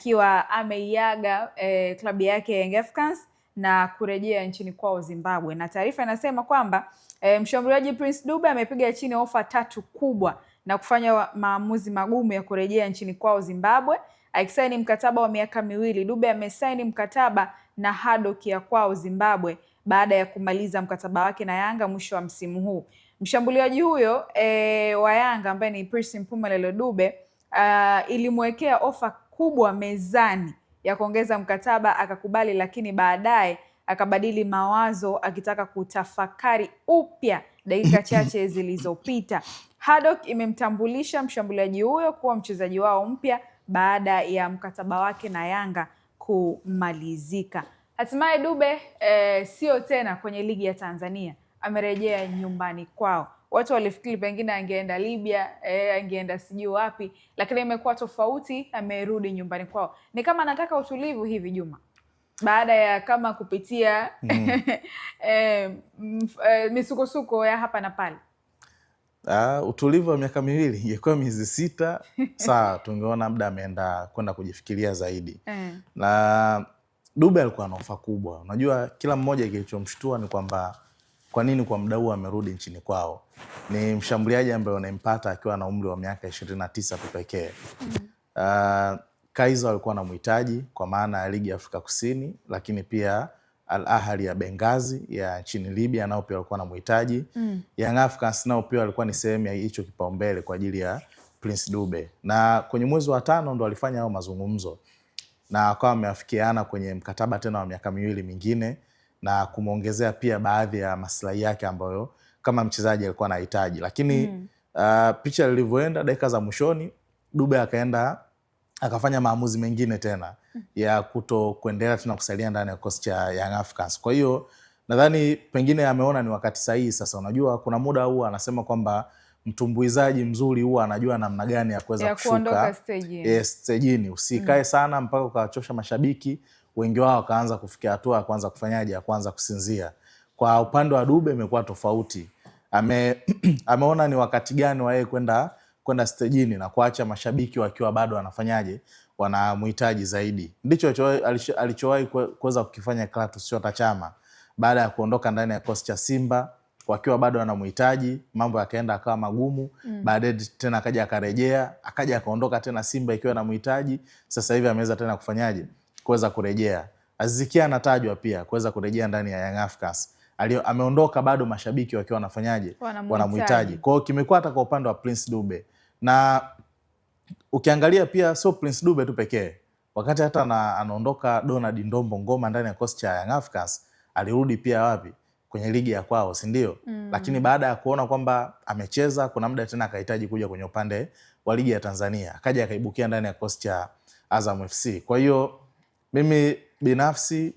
akiwa ameiaga klabu yake Young Africans na kurejea nchini kwao Zimbabwe, na taarifa inasema kwamba mshambuliaji Prince Dube amepiga chini ofa 3 kubwa na kufanya maamuzi magumu ya kurejea nchini kwao Zimbabwe, akisaini mkataba wa miaka 2. Dube amesaini mkataba na Haddock ya kwao Zimbabwe baada ya kumaliza mkataba wake na Yanga mwisho wa msimu huu. Mshambuliaji huyo wa Yanga ambaye ni Prince Mpumelelo Dube ilimwekea ofa kubwa mezani ya kuongeza mkataba, akakubali, lakini baadaye akabadili mawazo akitaka kutafakari upya dakika chache zilizopita. Haddock imemtambulisha mshambuliaji huyo kuwa mchezaji wao mpya baada ya mkataba wake na Yanga kumalizika. Hatimaye Dube sio tena kwenye ligi ya Tanzania, amerejea nyumbani kwao. Watu walifikiri pengine angeenda Libya, angeenda sijui wapi, lakini imekuwa tofauti, amerudi nyumbani kwao. Ni kama anataka utulivu hivi, Juma, baada ya kama kupitia misukosuko ya hapa na pale. Utulivu wa miaka 2 ingekuwa miezi 6 sawa, tungeona labda ameenda kwenda kujifikiria zaidi. Na Dube alikuwa na ofa kubwa. Unajua kila mmoja kilichomshtua ni kwamba kwa nini kwa muda huu amerudi nchini kwao. Ni mshambuliaji ambaye unempata akiwa na umri wa miaka 29 tu pekee. Kaizer alikuwa anamhitaji kwa maana ya ligi ya Afrika Kusini, lakini pia Al Ahly ya Benghazi ya nchini Libya nao pia walikuwa wanamhitaji. Young Africans nao pia walikuwa ni sehemu ya hicho kipaumbele kwa ajili ya Prince Dube. Na kwenye mwezi wa 5 ndo walifanya hao mazungumzo na akawa wameafikiana kwenye mkataba tena wa miaka 2 mingine na kumuongezea pia baadhi ya maslahi yake ambayo kama mchezaji alikuwa anahitaji. Lakini picha lilivyoenda dakika za mwishoni, Dube akaenda akafanya maamuzi mengine tena ya kuendelea tena kusalia ndani ya kikosi cha Young Africans. Kwa hiyo nadhani pengine ameona ni wakati sahihi sasa. Unajua kuna muda huwa anasema kwamba mtumbuizaji mzuri huwa anajua namna gani ya kuweza kushuka stage. Usikae sana mpaka ukawachosha mashabiki, wengi wao wakaanza kufikia hatua ya kuanza kufanyaje, ya kuanza kusinzia. Kwa upande wa Dube imekuwa tofauti. Ameona ni wakati gani wa yeye kwenda stejini na kuacha mashabiki wakiwa bado wanafanyaje, wanamhitaji zaidi. Ndicho alichowahi kuweza kukifanya Clatous Chota Chama baada ya kuondoka ndani ya kikosi cha Simba wakiwa bado wanamhitaji, mambo yakaenda akawa magumu. Baadaye tena akaja akarejea, akaja akaondoka tena Simba ikiwa anamhitaji. Sasa hivi ameweza tena kufanyaje, kuweza kurejea. Aziz Ki anatajwa pia kuweza kurejea ndani ya Young Africans. Ameondoka bado mashabiki wakiwa wanafanyaje, wanamhitaji. Kwa hiyo kimekuwa hata kwa upande wa Prince Dube. Na ukiangalia pia sio Prince Dube tu pekee. Wakati hata anaondoka Donald Ndombo Ngoma ndani ya kikosi cha Young Africans, alirudi pia wapi? Kwenye ligi ya kwao, si ndio? Lakini baada ya kuona kwamba amecheza, kuna muda tena akahitaji kuja kwenye upande wa ligi ya Tanzania, akaja akaibukia ndani ya kikosi cha Azam FC. Kwa hiyo mimi binafsi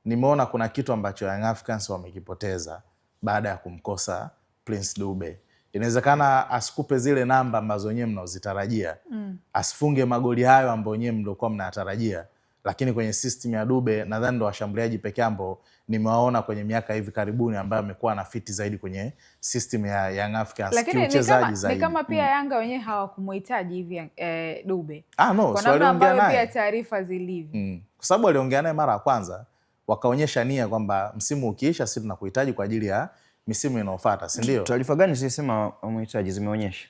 nimeona kuna kitu ambacho Young Africans wamekipoteza baada ya kumkosa Prince Dube. Inawezekana asikupe zile namba ambazo wenyewe mnaozitarajia. Asifunge magoli hayo ambayo wenyewe mlikuwa mnatarajia. Lakini kwenye system ya Dube nadhani ndo washambuliaji pekee ambao nimewaona kwenye miaka hivi karibuni ambayo amekuwa na fiti zaidi kwenye system ya Young Africans kiuchezaji zaidi. Ni kama pia Yanga wenyewe hawakumuhitaji hivi Dube. No, kwa namna ambayo pia taarifa zilivyo. Kwa sababu waliongea naye mara ya kwanza, wakaonyesha nia kwamba msimu ukiisha sisi tunakuhitaji kwa ajili ya misimu inayofuata, si ndio? Taarifa gani zilisema wamhitaji zimeonyesha?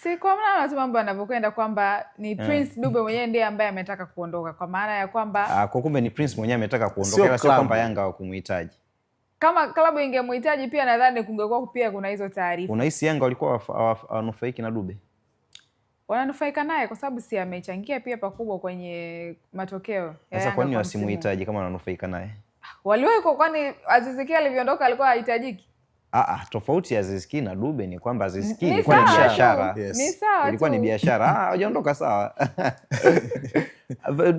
Si kwa maana tu mambo yanavyokwenda kwamba ni Prince Dube mwenyewe ndiye ambaye ametaka kuondoka, kwa maana ya kwamba kwa kumbe ni Prince mwenyewe ametaka kuondoka, sio kwamba Yanga hawakumhitaji. Kama klabu ingemhitaji pia nadhani kungekuwa pia kuna hizo taarifa. Unahisi Yanga walikuwa wanufaiki na Dube? Wananufaika naye kwa sababu si amechangia pia pakubwa kwenye matokeo. Sasa kwa nini wasimuhitaji kama wananufaika naye? Waliwahi, kwani Aziz Ki alivyoondoka alikuwa hahitajiki? Tofauti ya Aziz Ki na Dube ni kwamba Aziz Ki ilikuwa ni biashara. Ni sawa. Ilikuwa ni biashara. Hajaondoka sawa.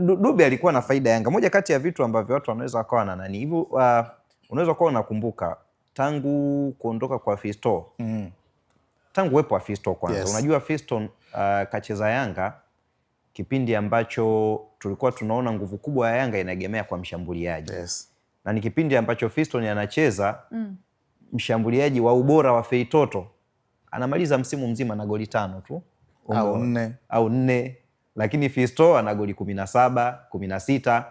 Dube alikuwa na faida Yanga. Moja kati ya vitu ambavyo watu wanaweza wakawa na nani hivyo, unaweza kuwa unakumbuka tangu kuondoka kwa Fisto. Tangu wepo wa Fisto kwanza. Yes. Unajua Fisto kacheza Yanga kipindi ambacho tulikuwa tunaona nguvu kubwa ya Yanga inaegemea kwa mshambuliaji. Yes. Na ni kipindi ambacho Fiston anacheza mshambuliaji wa ubora wa Feitoto anamaliza msimu mzima na goli 5 tu au 4. lakini Fiston ana goli 17, 16.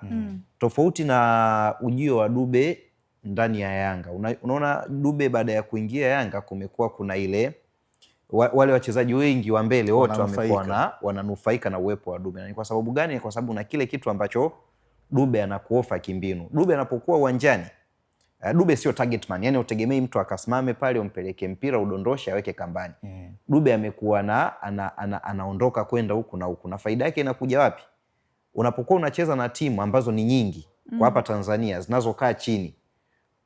Tofauti na ujio wa Dube ndani ya Yanga. Unaona Dube baada ya kuingia Yanga kumekuwa kuna ile wale wachezaji wengi wa mbele wote wamekuwa wananufaika na uwepo wa Dube. Ni kwa sababu gani? Kwa sababu na kile kitu ambacho Dube anakuofa kimbinu. Dube anapokuwa uwanjani, Dube sio target man, yani utegemei mtu akasimame pale umpeleke mpira udondoshe aweke kambani. Dube amekuwa anaondoka kwenda huku na huku. Na faida yake inakuja wapi? Unapokuwa unacheza na timu ambazo ni nyingi kwa hapa Tanzania zinazokaa chini,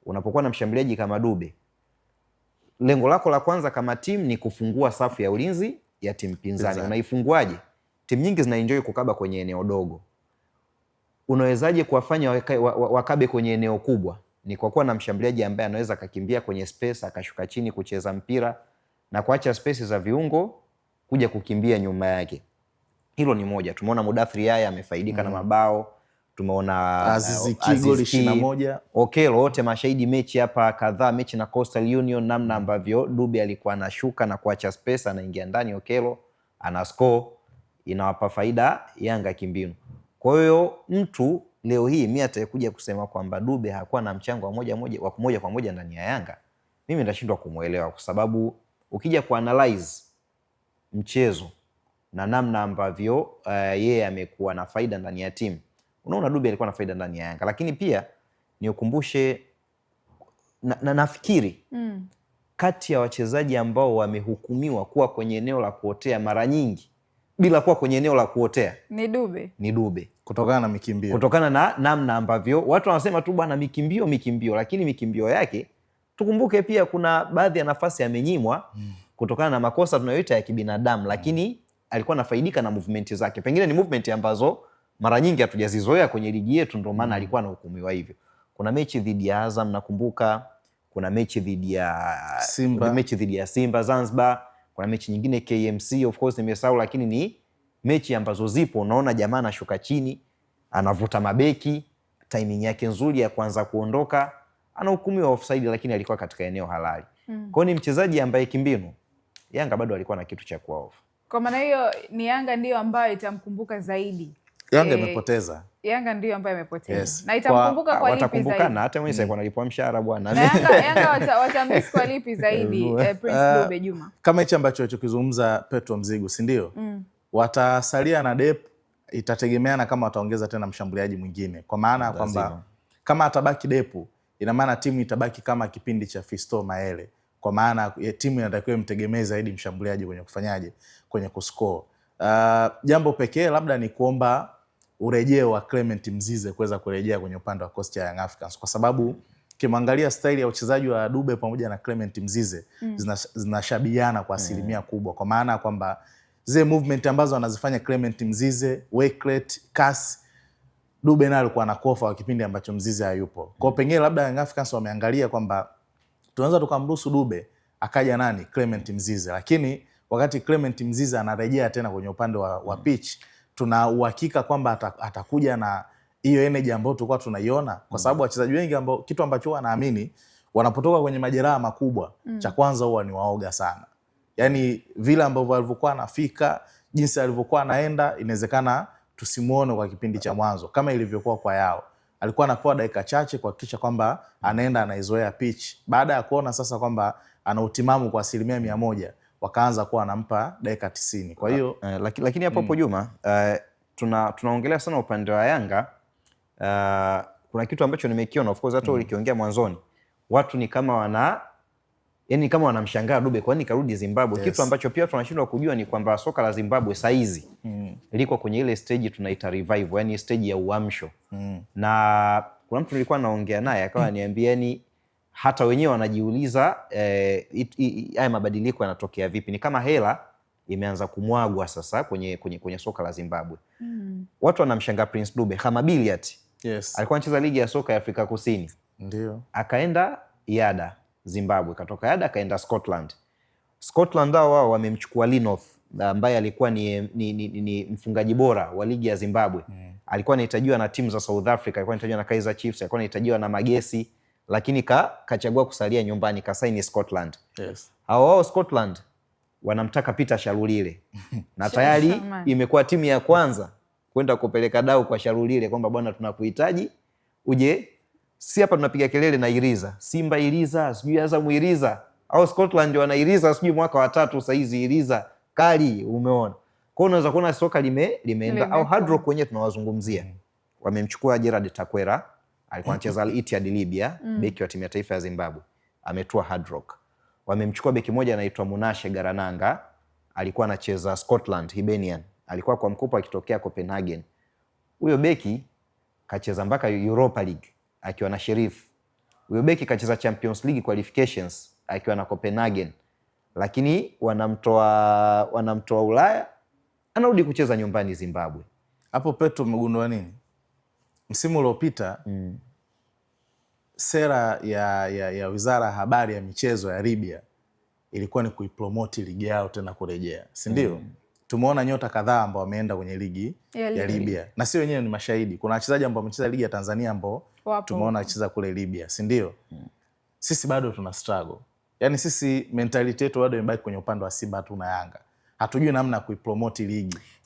unapokuwa na mshambuliaji kama Dube, lengo lako la kwanza kama timu ni kufungua safu ya ulinzi ya timu pinzani. Unaifunguaje? Timu nyingi zinaenjoy kukaba kwenye eneo dogo. Unawezaje kuwafanya wakabe kwenye eneo kubwa? Ni kwa kuwa na mshambuliaji ambaye anaweza akakimbia kwenye space akashuka chini kucheza mpira na kuacha space za viungo kuja kukimbia nyuma yake. Hilo ni moja. Tumeona Mudathiri Yahya amefaidika na mabao. Tumeona Aziz Ki goli 21. Okello, wote mashahidi mechi hapa kadhaa, mechi na Coastal Union, namna ambavyo Dube alikuwa anashuka na kuacha space anaingia ndani, Okello ana score, inawapa faida Yanga kimbinu. Kwa hiyo mtu leo hii mimi atakuja kusema kwamba Dube hakuwa na mchango wa moja kwa moja ndani ya Yanga, mimi nitashindwa kumuelewa, kwa sababu ukija kuanalyze mchezo na namna ambavyo yeye amekuwa na faida ndani ya timu, unaona Dube alikuwa na faida ndani ya Yanga. Lakini pia niukumbushe nafikiri kati ya wachezaji ambao wamehukumiwa kuwa kwenye eneo la kuotea mara nyingi bila kuwa kwenye eneo la kuotea ni Dube. Kutokana na mikimbio. Kutokana na namna ambavyo watu wanasema tu bwana mikimbio, lakini mikimbio yake tukumbuke pia kuna baadhi ya nafasi amenyimwa kutokana na makosa tunayoita ya kibinadamu, lakini alikuwa anafaidika na movement zake. Pengine ni movement ambazo mara nyingi hatujazizoea kwenye ligi yetu, ndio maana alikuwa anahukumiwa hivyo. Kuna mechi dhidi ya Azam nakumbuka, kuna mechi dhidi ya Simba Zanzibar, kuna mechi nyingine KMC, of course nimesahau, lakini ni mechi ambazo zipo unaona jamaa anashuka chini, anavuta mabeki, timing yake nzuri ya kwanza kuondoka, anahukumiwa offside, lakini alikuwa katika eneo halali. Kwa ni mchezaji ambaye kimbinu Yanga bado alikuwa na kitu cha kuofa. Kwa maana hiyo ni Yanga ndiyo ambayo itamkumbuka zaidi. Yanga imepoteza. Yanga ndiyo ambayo imepoteza. Yes. Na itamkumbuka kwa lipi zaidi? Watakumbukana hata mwenye sasa analipwa mshahara bwana. Na Yanga watamiss kwa lipi zaidi Prince Dube Juma? Kama hichi ambacho alichokizungumza Petro Mzigo, si ndio? Watasalia na depth, itategemeana kama wataongeza tena mshambuliaji mwingine. Kwa maana kwamba kama atabaki depu, ina maana timu itabaki kama kipindi cha Fiston Mayele. Kwa maana timu inatakiwa imtegemee zaidi mshambuliaji kwenye kufanyaje, kwenye kuscore. Jambo pekee labda ni kuomba urejeo wa Clement Mzize kuweza kurejea kwenye upande wa kocha ya Young Africans, kwa sababu kimwangalia style ya uchezaji wa Dube pamoja na Clement Mzize zinashabihiana kwa asilimia kubwa, kwa maana kwamba zile movement ambazo anazifanya Clement Mzize, work rate, kasi, Dube naye alikuwa anakofa kwa kipindi ambacho Mzize hayupo. Kwa pengine labda Young Africans wameangalia kwamba tunaweza tukamruhusu Dube akaja Clement Mzize, lakini wakati Clement Mzize anarejea tena kwenye upande wa pitch, tuna uhakika kwamba atakuja na hiyo energy ambayo tulikuwa tunaiona, kwa sababu wachezaji wengi ambao kitu ambacho wanaamini wanapotoka kwenye majeraha makubwa, cha kwanza huwa ni waoga sana. Yaani vile ambavyo alivyokuwa anafika, jinsi alivyokuwa anaenda, inawezekana tusimuone kwa kipindi cha mwanzo kama ilivyokuwa kwa Yao. Alikuwa anapewa dakika chache kuhakikisha kwamba anaenda anaizoea pitch. Baada ya kuona sasa kwamba ana utimamu kwa 100%, wakaanza kuwa anampa dakika 90. Kwa hiyo lakini hapo Juma, tunaongelea sana upande wa Yanga. Kuna kitu ambacho nimekiona, of course hata ulikiongea mwanzoni. Watu ni kama kama wanamshangaa Dube kwani karudi Zimbabwe. Yes. Kitu ambacho pia tunashindwa kujua ni kwamba soka la Zimbabwe saizi liko kwenye ile stage tunaita revival, yani stage ya uamsho. Na kuna mtu nilikuwa naongea naye akawa niambia yani hata wenyewe wanajiuliza haya mabadiliko yanatokea vipi. Ni kama hela imeanza kumwagwa sasa kwenye soka la Zimbabwe. Watu wanamshangaa Prince Dube kama Billiat. Yes. Alikuwa anacheza ligi ya soka ya Afrika Kusini. Ndio. Akaenda Yada Zimbabwe, katoka Yada akaenda Scotland. Scotland wao wamemchukua Linoth ambaye alikuwa ni mfungaji bora wa ligi ya Zimbabwe. Alikuwa anahitajiwa na timu za South Africa, alikuwa anahitajiwa na Kaizer Chiefs, alikuwa anahitajiwa na Magesi, lakini kachagua kusalia nyumbani, kasaini Scotland. Yes. Wao Scotland wanamtaka Peter Shalulile na tayari imekuwa timu ya kwanza kwenda kupeleka dau kwa Shalulile kwamba bwana, tunakuhitaji uje, si hapa tunapiga kelele na Iriza, Simba Iriza, sijui Azam Iriza, au Scotland wana Iriza, sijui mwaka wa 3 sasa hizi Iriza kali, umeona. Kwa hiyo unaweza kuona soka limeenda au Hard Rock wenyewe tunawazungumzia. Wamemchukua Gerard Takwera, alikuwa anacheza Al Ittihad Libya, beki wa timu ya taifa ya Zimbabwe, ametua Hard Rock. Wamemchukua beki moja anaitwa Munashe Garananga, alikuwa anacheza Scotland Hibernian, alikuwa kwa mkopo akitokea Copenhagen. Huyo beki kacheza mpaka Europa League akiwa na Sheriff. Huyo beki kacheza Champions League qualifications akiwa na Copenhagen. Lakini wanamtoa Ulaya, anarudi kucheza nyumbani Zimbabwe. Hapo Petro, umegundua nini? Msimu uliopita sera ya Wizara ya Habari ya Michezo ya Libya ilikuwa ni kuipromote ligi yao tena kurejea, si ndio? Tumeona nyota kadhaa ambao wameenda kwenye ligi ya Libya. Na si wenyewe ni mashahidi. Kuna wachezaji ambao wamecheza ligi ya Tanzania ambao tumeona wakicheza kule Libya, si ndio? Sisi bado tuna struggle. Yaani sisi mentality yetu bado imebaki kwenye upande wa Simba tu na Yanga. Hatujui namna ya kuipromote ligi.